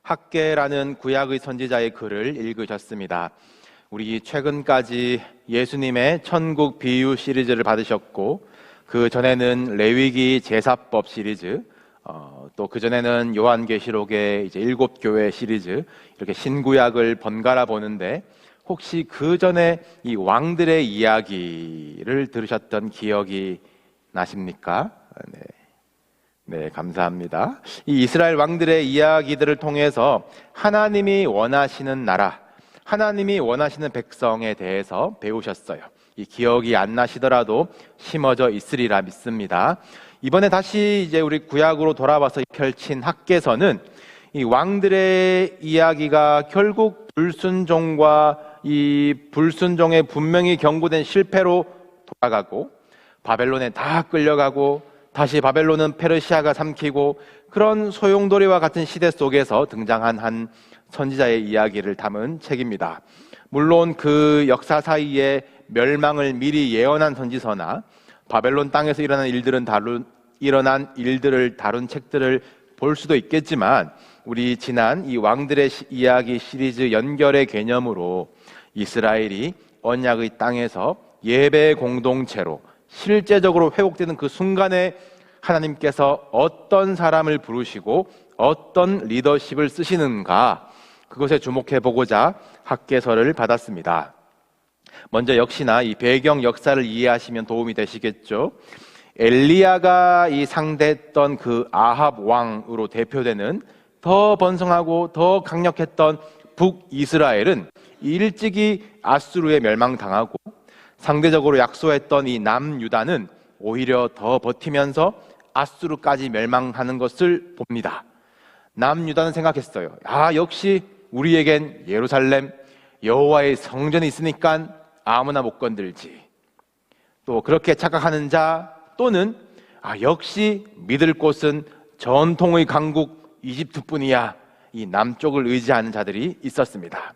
학개라는 구약의 선지자의 글을 읽으셨습니다. 우리 최근까지 예수님의 천국 비유 시리즈를 받으셨고, 그 전에는 레위기 제사법 시리즈, 또 그 전에는 요한계시록의 이제 7교회 시리즈, 이렇게 신구약을 번갈아 보는데, 혹시 그 전에 이 왕들의 이야기를 들으셨던 기억이 나십니까? 네, 감사합니다. 이 이스라엘 왕들의 이야기들을 통해서 하나님이 원하시는 나라, 하나님이 원하시는 백성에 대해서 배우셨어요. 이 기억이 안 나시더라도 심어져 있으리라 믿습니다. 이번에 다시 이제 우리 구약으로 돌아와서 펼친 학개서는 이 왕들의 이야기가 결국 불순종과 이 불순종에 분명히 경고된 실패로 돌아가고, 바벨론에 다 끌려가고, 다시 바벨론은 페르시아가 삼키고, 그런 소용돌이와 같은 시대 속에서 등장한 한 선지자의 이야기를 담은 책입니다. 물론 그 역사 사이에 멸망을 미리 예언한 선지서나 바벨론 땅에서 일어난 일들을 다룬 책들을 볼 수도 있겠지만, 우리 지난 이 왕들의 이야기 시리즈 연결의 개념으로 이스라엘이 언약의 땅에서 예배 공동체로 실제적으로 회복되는 그 순간에 하나님께서 어떤 사람을 부르시고 어떤 리더십을 쓰시는가, 그것에 주목해 보고자 학개서를 받았습니다. 먼저 역시나 이 배경 역사를 이해하시면 도움이 되시겠죠. 엘리야가 이 상대했던 그 아합 왕으로 대표되는 더 번성하고 더 강력했던 북이스라엘은 일찍이 아수르에 멸망당하고, 상대적으로 약소했던 이 남유다는 오히려 더 버티면서 아수르까지 멸망하는 것을 봅니다. 남유다는 생각했어요. 역시 우리에겐 예루살렘 여호와의 성전이 있으니까 아무나 못 건들지. 또 그렇게 착각하는 자, 또는 역시 믿을 곳은 전통의 강국 이집트뿐이야, 이 남쪽을 의지하는 자들이 있었습니다.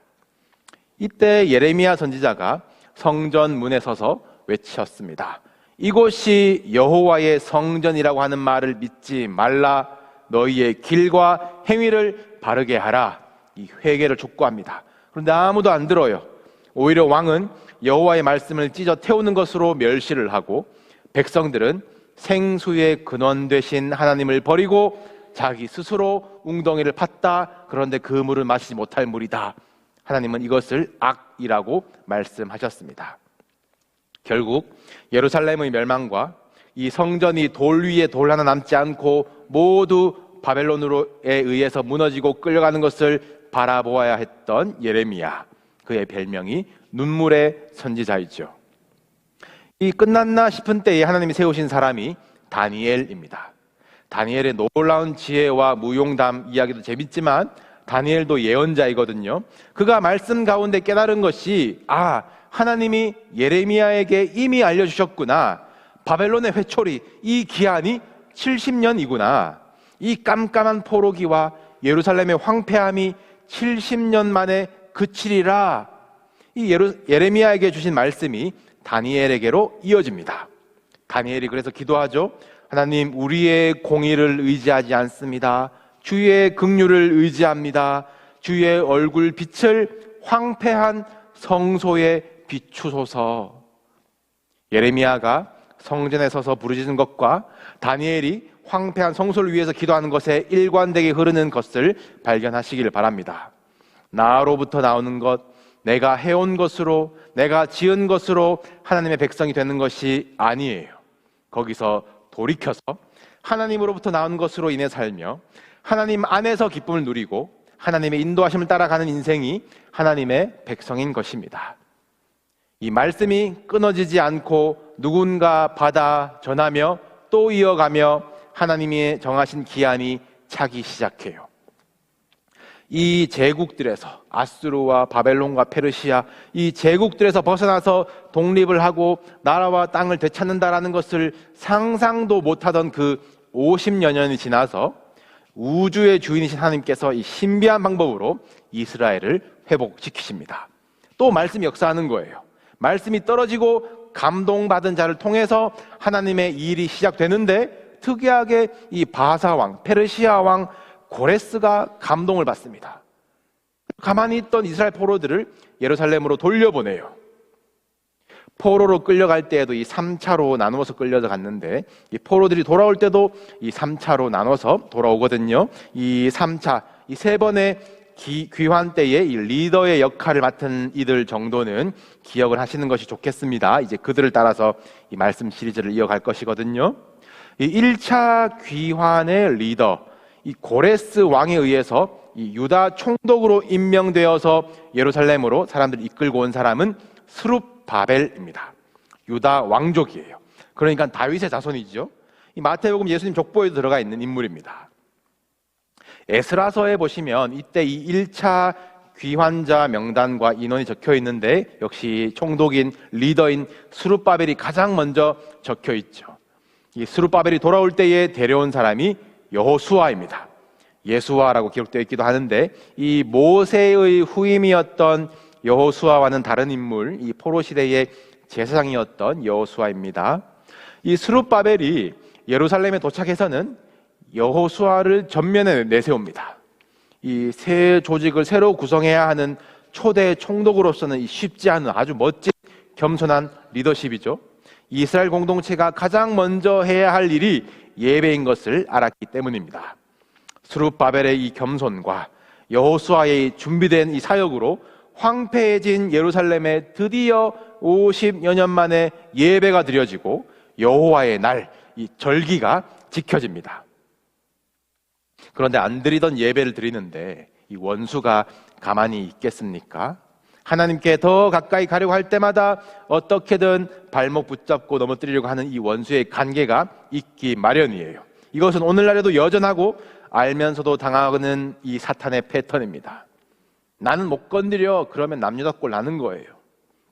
이때 예레미야 선지자가 성전 문에 서서 외쳤습니다. 이곳이 여호와의 성전이라고 하는 말을 믿지 말라. 너희의 길과 행위를 바르게 하라. 이 회개를 촉구합니다. 그런데 아무도 안 들어요. 오히려 왕은 여호와의 말씀을 찢어 태우는 것으로 멸시를 하고, 백성들은 생수의 근원 되신 하나님을 버리고 자기 스스로 웅덩이를 팠다. 그런데 그 물은 마시지 못할 물이다. 하나님은 이것을 악이라고 말씀하셨습니다. 결국 예루살렘의 멸망과 이 성전이 돌 위에 돌 하나 남지 않고 모두 바벨론에 의해서 무너지고 끌려가는 것을 바라보아야 했던 예레미야, 그의 별명이 눈물의 선지자이죠. 이 끝났나 싶은 때에 하나님이 세우신 사람이 다니엘입니다. 다니엘의 놀라운 지혜와 무용담 이야기도 재밌지만 다니엘도 예언자이거든요. 그가 말씀 가운데 깨달은 것이, 하나님이 예레미야에게 이미 알려주셨구나. 바벨론의 회초리, 이 기한이 70년이구나. 이 깜깜한 포로기와 예루살렘의 황폐함이 70년 만에 그치리라. 이 예레미야에게 주신 말씀이 다니엘에게로 이어집니다. 다니엘이 그래서 기도하죠. 하나님, 우리의 공의를 의지하지 않습니다. 주의 긍휼을 의지합니다. 주의 얼굴 빛을 황폐한 성소에 비추소서. 예레미야가 성전에 서서 부르짖는 것과 다니엘이 황폐한 성소를 위해서 기도하는 것에 일관되게 흐르는 것을 발견하시기를 바랍니다. 나로부터 나오는 것, 내가 해온 것으로, 내가 지은 것으로 하나님의 백성이 되는 것이 아니에요. 거기서 돌이켜서 하나님으로부터 나오는 것으로 인해 살며 하나님 안에서 기쁨을 누리고 하나님의 인도하심을 따라가는 인생이 하나님의 백성인 것입니다. 이 말씀이 끊어지지 않고 누군가 받아 전하며 또 이어가며 하나님이 정하신 기한이 차기 시작해요. 이 제국들에서, 아수르와 바벨론과 페르시아, 이 제국들에서 벗어나서 독립을 하고 나라와 땅을 되찾는다라는 것을 상상도 못하던 그 50여 년이 지나서 우주의 주인이신 하나님께서 이 신비한 방법으로 이스라엘을 회복시키십니다. 또 말씀이 역사하는 거예요. 말씀이 떨어지고 감동받은 자를 통해서 하나님의 일이 시작되는데, 특이하게 이 바사 왕, 페르시아 왕, 고레스가 감동을 받습니다. 가만히 있던 이스라엘 포로들을 예루살렘으로 돌려보내요. 포로로 끌려갈 때에도 이 3차로 나누어서 끌려서 갔는데, 이 포로들이 돌아올 때도 이 3차로 나눠서 돌아오거든요. 이 3차, 이 세 번의 귀환 때에 이 리더의 역할을 맡은 이들 정도는 기억을 하시는 것이 좋겠습니다. 이제 그들을 따라서 이 말씀 시리즈를 이어갈 것이거든요. 이 1차 귀환의 리더, 이 고레스 왕에 의해서 이 유다 총독으로 임명되어서 예루살렘으로 사람들을 이끌고 온 사람은 스룹바벨입니다. 유다 왕족이에요. 그러니까 다윗의 자손이죠. 이 마태복음 예수님 족보에도 들어가 있는 인물입니다. 에스라서에 보시면 이때 이 1차 귀환자 명단과 인원이 적혀 있는데, 역시 총독인 리더인 스룹바벨이 가장 먼저 적혀 있죠. 이 스룹바벨이 돌아올 때에 데려온 사람이 여호수아입니다. 예수아라고 기록되어 있기도 하는데, 이 모세의 후임이었던 여호수아와는 다른 인물, 이 포로 시대의 제사장이었던 여호수아입니다. 이 스룹바벨이 예루살렘에 도착해서는 여호수아를 전면에 내세웁니다. 이 새 조직을 새로 구성해야 하는 초대 총독으로서는 쉽지 않은 아주 멋진 겸손한 리더십이죠. 이스라엘 공동체가 가장 먼저 해야 할 일이 예배인 것을 알았기 때문입니다. 스룹바벨의 이 겸손과 여호수아의 준비된 이 사역으로 황폐해진 예루살렘에 드디어 50여 년 만에 예배가 드려지고 여호와의 날, 이 절기가 지켜집니다. 그런데 안 드리던 예배를 드리는데 이 원수가 가만히 있겠습니까? 하나님께 더 가까이 가려고 할 때마다 어떻게든 발목 붙잡고 넘어뜨리려고 하는 이 원수의 관계가 있기 마련이에요. 이것은 오늘날에도 여전하고 알면서도 당하는 이 사탄의 패턴입니다. 나는 못 건드려, 그러면 남녀다꼴 나는 거예요.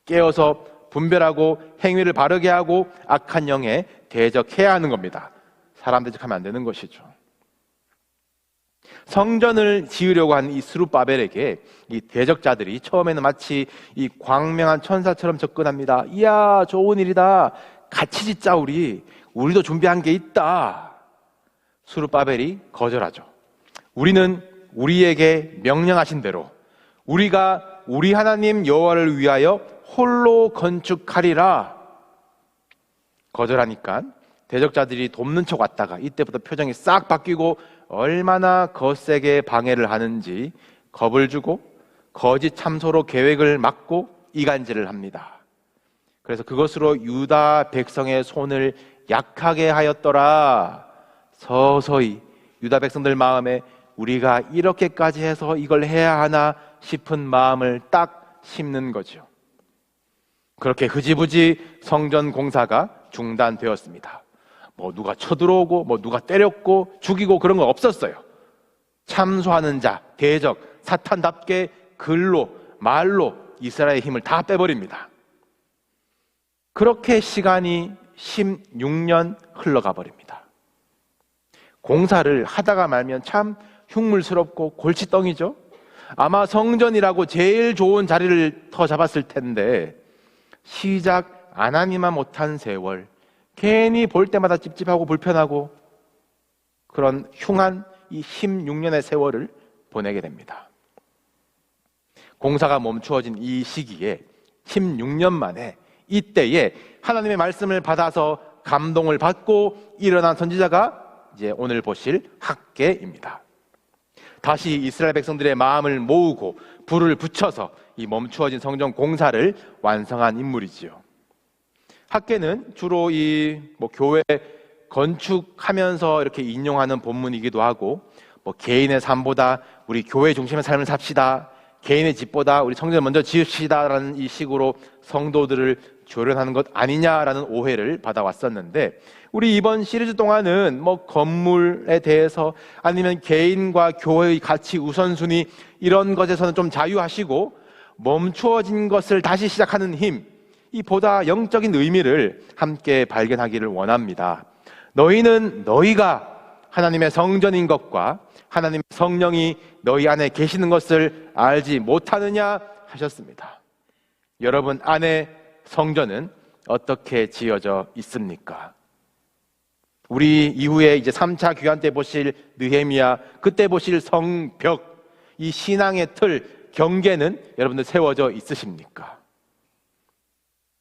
깨어서 분별하고 행위를 바르게 하고 악한 영에 대적해야 하는 겁니다. 사람 대적하면 안 되는 것이죠. 성전을 지으려고 한 이 스룹바벨에게 이 대적자들이 처음에는 마치 이 광명한 천사처럼 접근합니다. 이야, 좋은 일이다. 같이 짓자, 우리도 준비한 게 있다. 스룹바벨이 거절하죠. 우리는 우리에게 명령하신 대로 우리가 우리 하나님 여호와를 위하여 홀로 건축하리라. 거절하니까 대적자들이 돕는 척 왔다가 이때부터 표정이 싹 바뀌고 얼마나 거세게 방해를 하는지 겁을 주고 거짓 참소로 계획을 막고 이간질을 합니다. 그래서 그것으로 유다 백성의 손을 약하게 하였더라. 서서히 유다 백성들 마음에 우리가 이렇게까지 해서 이걸 해야 하나 싶은 마음을 딱 심는 거죠. 그렇게 흐지부지 성전 공사가 중단되었습니다. 누가 쳐들어오고 누가 때렸고 죽이고 그런 거 없었어요. 참소하는 자, 대적, 사탄답게 글로 말로 이스라엘의 힘을 다 빼버립니다. 그렇게 시간이 16년 흘러가 버립니다. 공사를 하다가 말면 참 흉물스럽고 골칫덩이죠. 아마 성전이라고 제일 좋은 자리를 터 잡았을 텐데 시작 안 하니만 못한 세월, 괜히 볼 때마다 찝찝하고 불편하고 그런 흉한 이 16년의 세월을 보내게 됩니다. 공사가 멈추어진 이 시기에 16년 만에 이때에 하나님의 말씀을 받아서 감동을 받고 일어난 선지자가 이제 오늘 보실 학개입니다. 다시 이스라엘 백성들의 마음을 모으고 불을 붙여서 이 멈추어진 성전 공사를 완성한 인물이지요. 학개는 주로 교회 건축하면서 이렇게 인용하는 본문이기도 하고, 개인의 삶보다 우리 교회 중심의 삶을 삽시다, 개인의 집보다 우리 성전을 먼저 지읍시다라는 이 식으로 성도들을 조련하는 것 아니냐라는 오해를 받아왔었는데, 우리 이번 시리즈 동안은 건물에 대해서 아니면 개인과 교회의 가치 우선순위 이런 것에서는 좀 자유하시고 멈추어진 것을 다시 시작하는 힘, 이 보다 영적인 의미를 함께 발견하기를 원합니다. 너희는 너희가 하나님의 성전인 것과 하나님의 성령이 너희 안에 계시는 것을 알지 못하느냐 하셨습니다. 여러분 안에 성전은 어떻게 지어져 있습니까? 우리 이후에 이제 3차 귀환 때 보실 느헤미야, 그때 보실 성벽, 이 신앙의 틀, 경계는 여러분들 세워져 있으십니까?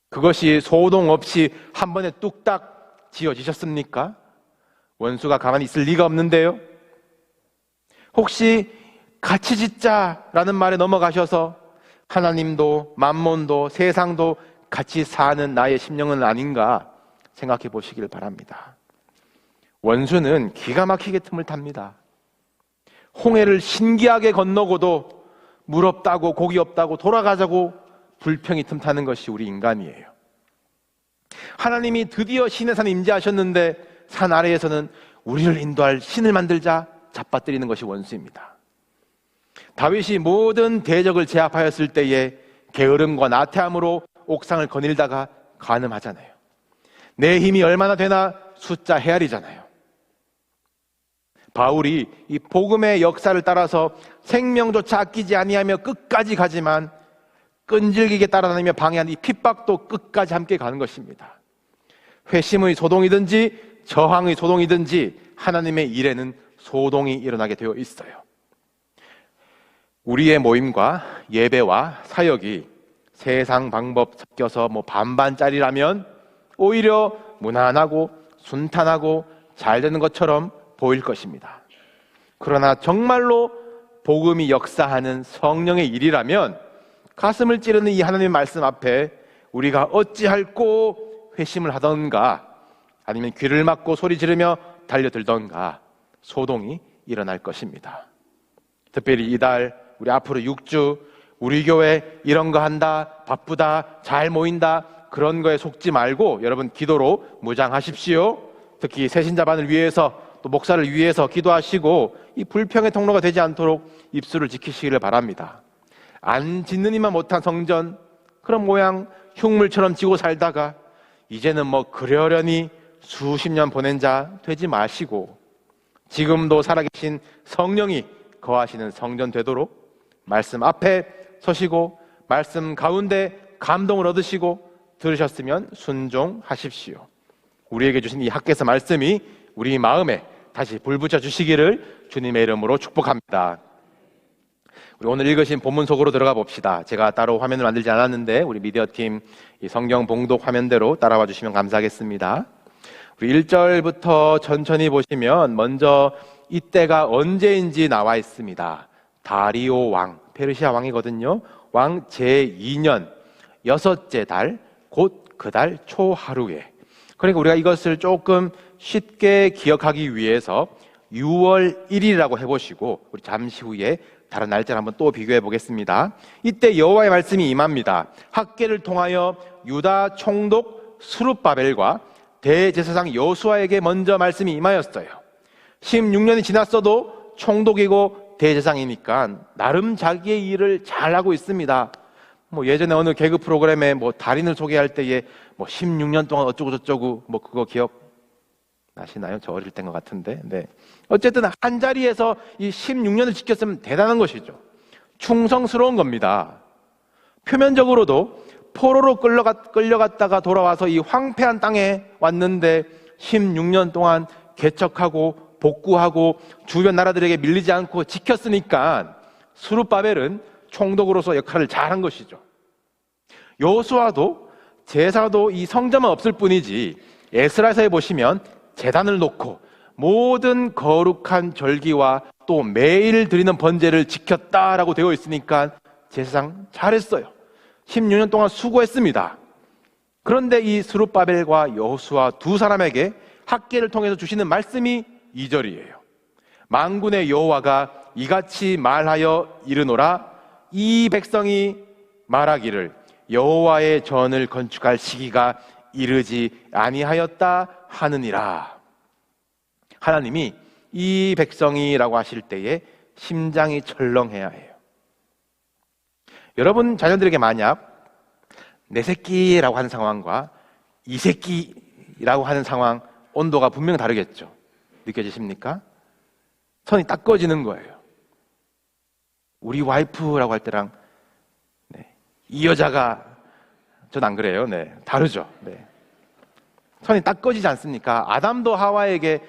그것이 소동 없이 한 번에 뚝딱 지어지셨습니까? 원수가 가만히 있을 리가 없는데요. 혹시 같이 짓자라는 말에 넘어가셔서 하나님도 만몬도 세상도 같이 사는 나의 심령은 아닌가 생각해 보시길 바랍니다. 원수는 기가 막히게 틈을 탑니다. 홍해를 신기하게 건너고도 물 없다고 고기 없다고 돌아가자고 불평이 틈타는 것이 우리 인간이에요. 하나님이 드디어 신의 산에 임재하셨는데 산 아래에서는 우리를 인도할 신을 만들자 잡아뜨리는 것이 원수입니다. 다윗이 모든 대적을 제압하였을 때에 게으름과 나태함으로 옥상을 거닐다가 간음하잖아요. 내 힘이 얼마나 되나 숫자 헤아리잖아요. 바울이 이 복음의 역사를 따라서 생명조차 아끼지 아니하며 끝까지 가지만 끈질기게 따라다니며 방해하는 이 핍박도 끝까지 함께 가는 것입니다. 회심의 소동이든지 저항의 소동이든지 하나님의 일에는 소동이 일어나게 되어 있어요. 우리의 모임과 예배와 사역이 세상 방법 섞여서 반반짜리라면 오히려 무난하고 순탄하고 잘 되는 것처럼 보일 것입니다. 그러나 정말로 복음이 역사하는 성령의 일이라면 가슴을 찌르는 이 하나님의 말씀 앞에 우리가 어찌할꼬 회심을 하던가 아니면 귀를 막고 소리 지르며 달려들던가 소동이 일어날 것입니다. 특별히 이달 우리 앞으로 6주 우리 교회 이런 거 한다, 바쁘다, 잘 모인다 그런 거에 속지 말고 여러분 기도로 무장하십시오. 특히 새신자반을 위해서 또 목사를 위해서 기도하시고 이 불평의 통로가 되지 않도록 입술을 지키시기를 바랍니다. 안 짓는 이만 못한 성전 그런 모양 흉물처럼 지고 살다가 이제는 그러려니 수십 년 보낸 자 되지 마시고 지금도 살아계신 성령이 거하시는 성전 되도록 말씀 앞에 서시고 말씀 가운데 감동을 얻으시고 들으셨으면 순종하십시오. 우리에게 주신 이 학개서 말씀이 우리 마음에 다시 불붙여 주시기를 주님의 이름으로 축복합니다. 우리 오늘 읽으신 본문 속으로 들어가 봅시다. 제가 따로 화면을 만들지 않았는데 우리 미디어팀 이 성경 봉독 화면대로 따라와 주시면 감사하겠습니다. 우리 1절부터 천천히 보시면 먼저 이때가 언제인지 나와 있습니다. 다리오 왕, 페르시아 왕이거든요. 왕 제2년 6째 달, 곧 그 달 초하루에. 그러니까 우리가 이것을 조금 쉽게 기억하기 위해서 6월 1일이라고 해보시고 우리 잠시 후에 다른 날짜를 한번 또 비교해 보겠습니다. 이때 여호와의 말씀이 임합니다. 학계를 통하여 유다 총독 스룹바벨과 대제사장 여호수아에게 먼저 말씀이 임하였어요. 16년이 지났어도 총독이고 대제사장이니까 나름 자기의 일을 잘하고 있습니다. 예전에 어느 개그 프로그램에 달인을 소개할 때에 16년 동안 어쩌고 저쩌고 그거 기억 나시나요? 저 어릴 때인 것 같은데. 네. 어쨌든 한 자리에서 이 16년을 지켰으면 대단한 것이죠. 충성스러운 겁니다. 표면적으로도 포로로 끌려갔다가 돌아와서 이 황폐한 땅에 왔는데 16년 동안 개척하고 복구하고 주변 나라들에게 밀리지 않고 지켰으니까 스룹바벨은 총독으로서 역할을 잘한 것이죠. 여호수아도 제사도 이 성전만 없을 뿐이지 에스라서에 보시면 제단을 놓고 모든 거룩한 절기와 또 매일 드리는 번제를 지켰다라고 되어 있으니까 제사장 잘했어요. 16년 동안 수고했습니다. 그런데 이 스룹바벨과 여호수아 두 사람에게 학계를 통해서 주시는 말씀이 2절이에요. 만군의 여호와가 이같이 말하여 이르노라. 이 백성이 말하기를 여호와의 전을 건축할 시기가 이르지 아니하였다 하느니라. 하나님이 이 백성이라고 하실 때에 심장이 철렁해야 해요. 여러분 자녀들에게 만약 내 새끼라고 하는 상황과 이 새끼라고 하는 상황 온도가 분명 다르겠죠. 느껴지십니까? 선이 딱 꺼지는 거예요. 우리 와이프라고 할 때랑 이 여자가 전 안 그래요. 네, 다르죠. 네. 선이 딱 꺼지지 않습니까? 아담도 하와에게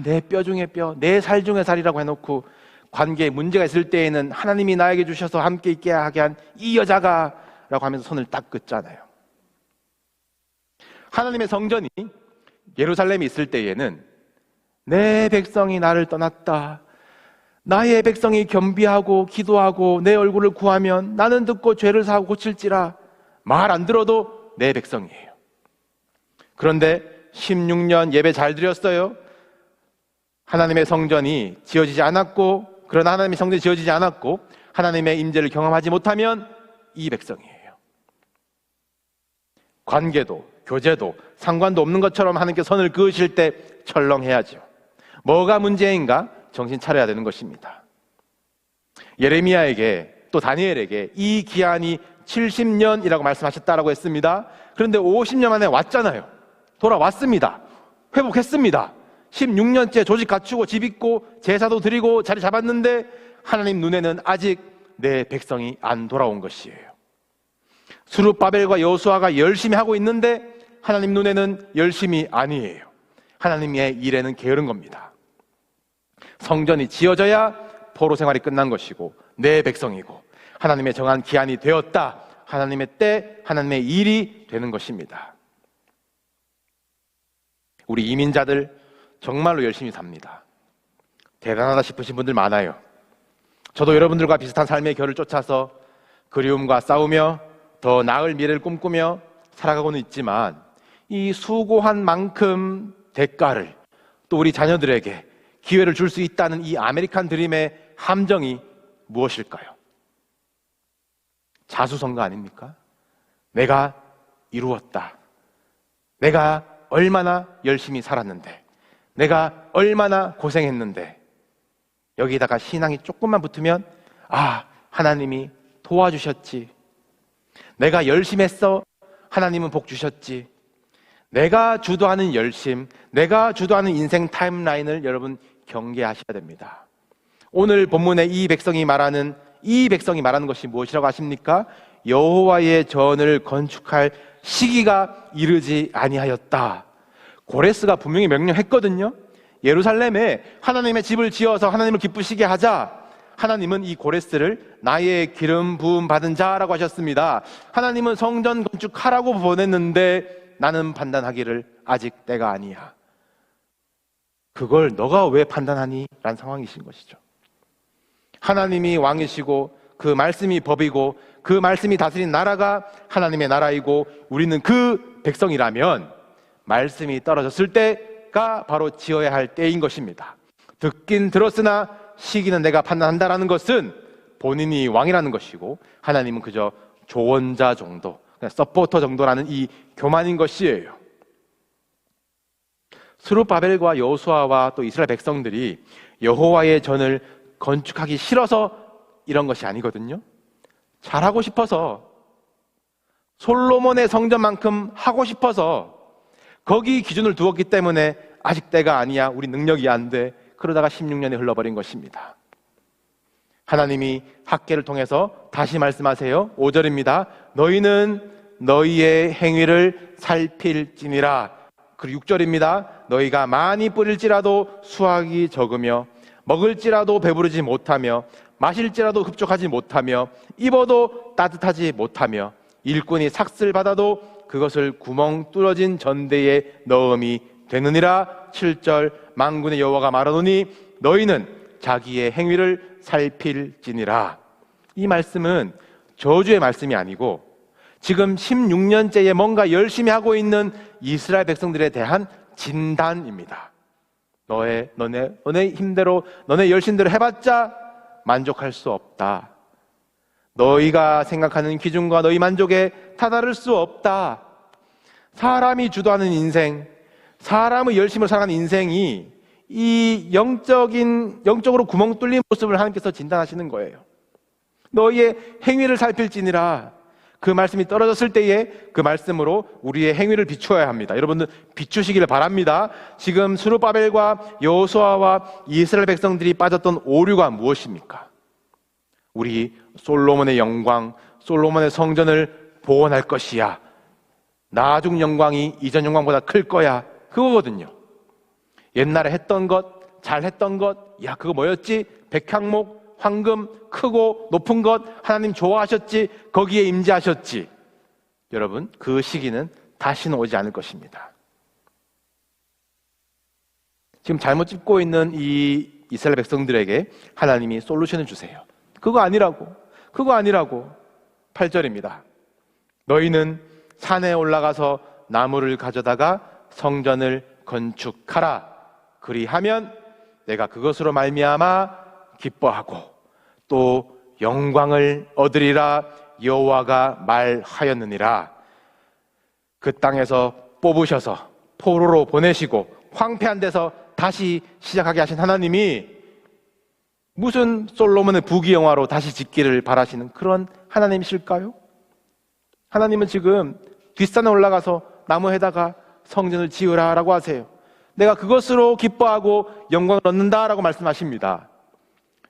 내 뼈 중에 뼈, 내 살 중에 살이라고 해놓고 관계에 문제가 있을 때에는 하나님이 나에게 주셔서 함께 있게 하게 한 이 여자가 라고 하면서 손을 딱 긋잖아요. 하나님의 성전이 예루살렘에 있을 때에는 내 백성이 나를 떠났다, 나의 백성이 겸비하고 기도하고 내 얼굴을 구하면 나는 듣고 죄를 사하고 고칠지라, 말 안 들어도 내 백성이에요. 그런데 16년 예배 잘 드렸어요. 하나님의 성전이 지어지지 않았고, 그러나 하나님의 성전이 지어지지 않았고 하나님의 임재를 경험하지 못하면 이 백성이에요. 관계도 교제도 상관도 없는 것처럼 하나님께 선을 그으실 때 철렁해야죠. 뭐가 문제인가 정신 차려야 되는 것입니다. 예레미야에게 또 다니엘에게 이 기한이 70년이라고 말씀하셨다라고 했습니다. 그런데 50년 만에 왔잖아요. 돌아왔습니다. 회복했습니다. 16년째 조직 갖추고 집 있고 제사도 드리고 자리 잡았는데 하나님 눈에는 아직 내 백성이 안 돌아온 것이에요. 스룹바벨과 여호수아가 열심히 하고 있는데 하나님 눈에는 열심히 아니에요. 하나님의 일에는 게으른 겁니다. 성전이 지어져야 포로 생활이 끝난 것이고 내 백성이고 하나님의 정한 기한이 되었다, 하나님의 때, 하나님의 일이 되는 것입니다. 우리 이민자들 정말로 열심히 삽니다. 대단하다 싶으신 분들 많아요. 저도 여러분들과 비슷한 삶의 결을 쫓아서 그리움과 싸우며 더 나을 미래를 꿈꾸며 살아가고는 있지만 이 수고한 만큼 대가를 또 우리 자녀들에게 기회를 줄 수 있다는 이 아메리칸 드림의 함정이 무엇일까요? 자수성가 아닙니까? 내가 이루었다, 내가 얼마나 열심히 살았는데, 내가 얼마나 고생했는데, 여기다가 신앙이 조금만 붙으면 하나님이 도와주셨지, 내가 열심히 했어, 하나님은 복 주셨지. 내가 주도하는 열심, 내가 주도하는 인생 타임라인을 여러분 경계하셔야 됩니다. 오늘 본문에 이 백성이 말하는 것이 무엇이라고 아십니까? 여호와의 전을 건축할 시기가 이르지 아니하였다. 고레스가 분명히 명령했거든요. 예루살렘에 하나님의 집을 지어서 하나님을 기쁘시게 하자. 하나님은 이 고레스를 나의 기름 부음 받은 자라고 하셨습니다. 하나님은 성전 건축하라고 보냈는데 나는 판단하기를 아직 때가 아니야. 그걸 너가 왜 판단하니? 라는 상황이신 것이죠. 하나님이 왕이시고 그 말씀이 법이고 그 말씀이 다스린 나라가 하나님의 나라이고 우리는 그 백성이라면 말씀이 떨어졌을 때가 바로 지어야 할 때인 것입니다. 듣긴 들었으나 시기는 내가 판단한다라는 것은 본인이 왕이라는 것이고 하나님은 그저 조언자 정도, 서포터 정도라는 이 교만인 것이에요. 스룹바벨과 여호수아와 또 이스라엘 백성들이 여호와의 전을 건축하기 싫어서 이런 것이 아니거든요. 잘하고 싶어서, 솔로몬의 성전만큼 하고 싶어서 거기 기준을 두었기 때문에 아직 때가 아니야, 우리 능력이 안 돼, 그러다가 16년이 흘러버린 것입니다. 하나님이 학개를 통해서 다시 말씀하세요. 5절입니다. 너희는 너희의 행위를 살필지니라. 그리고 6절입니다. 너희가 많이 뿌릴지라도 수확이 적으며 먹을지라도 배부르지 못하며 마실지라도 흡족하지 못하며 입어도 따뜻하지 못하며 일꾼이 삭슬 받아도 그것을 구멍 뚫어진 전대에 넣음이 되느니라. 7절 만군의 여호와가 말하노니 너희는 자기의 행위를 살필지니라. 이 말씀은 저주의 말씀이 아니고 지금 16년째에 뭔가 열심히 하고 있는 이스라엘 백성들에 대한 진단입니다. 너네 힘대로, 너네 열심대로 해봤자 만족할 수 없다. 너희가 생각하는 기준과 너희 만족에 다다를 수 없다. 사람이 주도하는 인생, 사람의 열심으로 살아가는 인생이 이 영적으로 구멍 뚫린 모습을 하나님께서 진단하시는 거예요. 너희의 행위를 살필지니라. 그 말씀이 떨어졌을 때에 그 말씀으로 우리의 행위를 비추어야 합니다. 여러분들 비추시기를 바랍니다. 지금 스룹바벨과 여호수아와 이스라엘 백성들이 빠졌던 오류가 무엇입니까? 우리 솔로몬의 영광, 솔로몬의 성전을 복원할 것이야. 나중 영광이 이전 영광보다 클 거야. 그거거든요. 옛날에 했던 것, 잘했던 것, 야 그거 뭐였지? 백향목, 황금, 크고 높은 것 하나님 좋아하셨지? 거기에 임재하셨지? 여러분, 그 시기는 다시는 오지 않을 것입니다. 지금 잘못 짚고 있는 이 이스라엘 백성들에게 하나님이 솔루션을 주세요. 그거 아니라고. 8절입니다. 너희는 산에 올라가서 나무를 가져다가 성전을 건축하라. 그리하면 내가 그것으로 말미암아 기뻐하고 또 영광을 얻으리라. 여호와가 말하였느니라. 그 땅에서 뽑으셔서 포로로 보내시고 황폐한 데서 다시 시작하게 하신 하나님이 무슨 솔로몬의 부귀영화로 다시 짓기를 바라시는 그런 하나님이실까요? 하나님은 지금 뒷산에 올라가서 나무에다가 성전을 지으라라고 하세요. 내가 그것으로 기뻐하고 영광을 얻는다라고 말씀하십니다.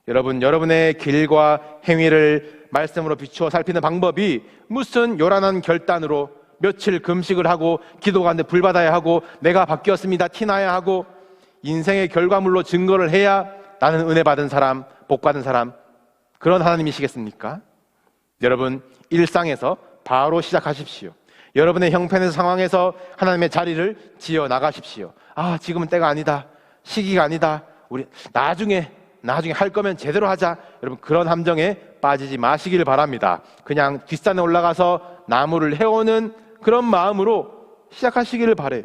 여러분, 여러분의 길과 행위를 말씀으로 비추어 살피는 방법이 무슨 요란한 결단으로 며칠 금식을 하고 기도가 안 돼 불 받아야 하고 내가 바뀌었습니다 티나야 하고 인생의 결과물로 증거를 해야 나는 은혜 받은 사람, 복 받은 사람, 그런 하나님이시겠습니까? 여러분, 일상에서 바로 시작하십시오. 여러분의 형편의 상황에서 하나님의 자리를 지어 나가십시오. 아, 지금은 때가 아니다, 시기가 아니다, 우리 나중에 할 거면 제대로 하자. 여러분, 그런 함정에 빠지지 마시길 바랍니다. 그냥 뒷산에 올라가서 나무를 해오는 그런 마음으로 시작하시기를 바래요.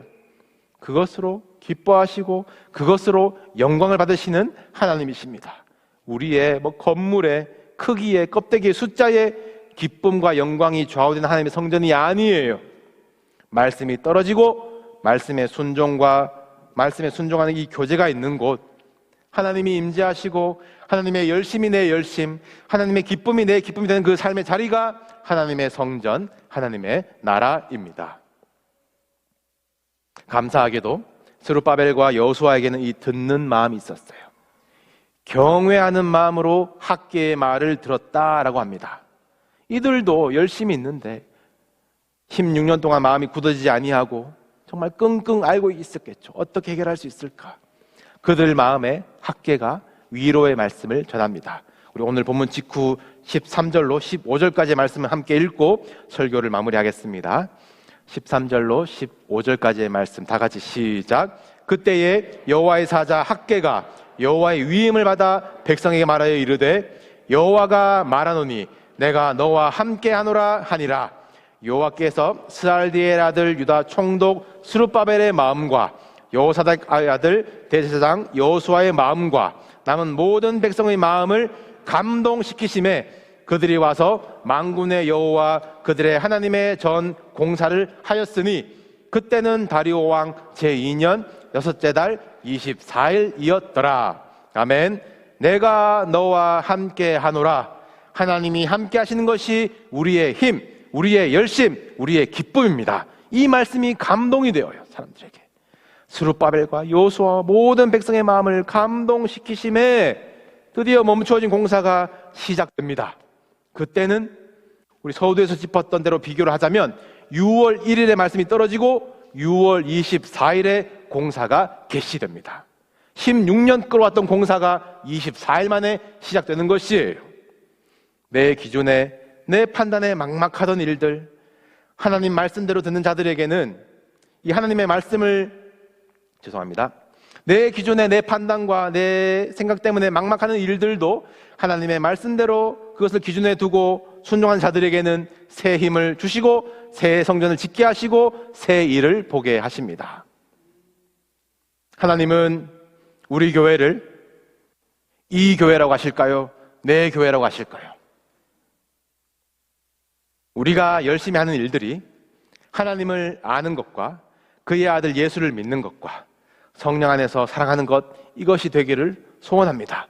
그것으로 기뻐하시고 그것으로 영광을 받으시는 하나님이십니다. 우리의 건물의 크기에, 껍데기의 숫자에 기쁨과 영광이 좌우되는 하나님의 성전이 아니에요. 말씀이 떨어지고 말씀의 순종하는 이 교제가 있는 곳, 하나님이 임재하시고 하나님의 열심이 내 열심, 하나님의 기쁨이 내 기쁨이 되는 그 삶의 자리가 하나님의 성전, 하나님의 나라입니다. 감사하게도 스룹바벨과 여호수아에게는 이 듣는 마음이 있었어요. 경외하는 마음으로 학개의 말을 들었다라고 합니다. 이들도 열심히 있는데 16년 동안 마음이 굳어지지 아니하고 정말 끙끙 앓고 있었겠죠. 어떻게 해결할 수 있을까? 그들 마음에 학개가 위로의 말씀을 전합니다. 우리 오늘 본문 직후 13절로 15절까지의 말씀을 함께 읽고 설교를 마무리하겠습니다. 13절로 15절까지의 말씀 다 같이 시작. 그때에 여호와의 사자 학개가 여호와의 위임을 받아 백성에게 말하여 이르되 여호와가 말하노니 내가 너와 함께 하노라 하니라. 여호와께서 스알디엘 아들 유다 총독 스룹바벨의 마음과 여호사닥의 아들 대제사장 여호수아의 마음과 남은 모든 백성의 마음을 감동시키심에 그들이 와서 만군의 여호와 그들의 하나님의 전 공사를 하였으니 그때는 다리오 왕 제2년 여섯째 달 24일이었더라. 아멘. 내가 너와 함께 하노라. 하나님이 함께 하시는 것이 우리의 힘, 우리의 열심, 우리의 기쁨입니다. 이 말씀이 감동이 되어요, 사람들에게. 스룹바벨과 여호수아와 모든 백성의 마음을 감동시키심에 드디어 멈추어진 공사가 시작됩니다. 그때는 우리 서두에서 짚었던 대로 비교를 하자면 6월 1일에 말씀이 떨어지고 6월 24일에 공사가 개시됩니다. 16년 끌어왔던 공사가 24일 만에 시작되는 것이에요. 내 기준에, 내 판단에 막막하던 일들, 하나님 말씀대로 듣는 자들에게는 이 하나님의 말씀을, 내 기준에, 내 판단과 내 생각 때문에 막막하는 일들도 하나님의 말씀대로 그것을 기준에 두고 순종한 자들에게는 새 힘을 주시고 새 성전을 짓게 하시고 새 일을 보게 하십니다. 하나님은 우리 교회를 이 교회라고 하실까요? 내 교회라고 하실까요? 우리가 열심히 하는 일들이 하나님을 아는 것과 그의 아들 예수를 믿는 것과 성령 안에서 사랑하는 것, 이것이 되기를 소원합니다.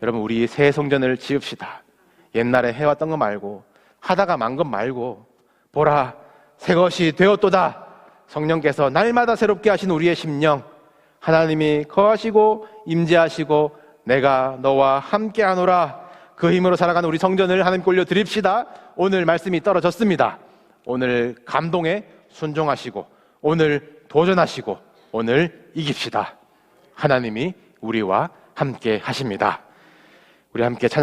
여러분, 우리 새 성전을 지읍시다. 옛날에 해왔던 거 말고, 하다가 만 것 말고, 보라, 새 것이 되었도다. 성령께서 날마다 새롭게 하신 우리의 심령, 하나님이 거하시고 임재하시고 내가 너와 함께 하노라. 그 힘으로 살아가는 우리 성전을 하나님께 올려드립시다. 오늘 말씀이 떨어졌습니다. 오늘 감동의 순종하시고 오늘 도전하시고 오늘 이깁시다. 하나님이 우리와 함께 하십니다. 우리 함께 찬양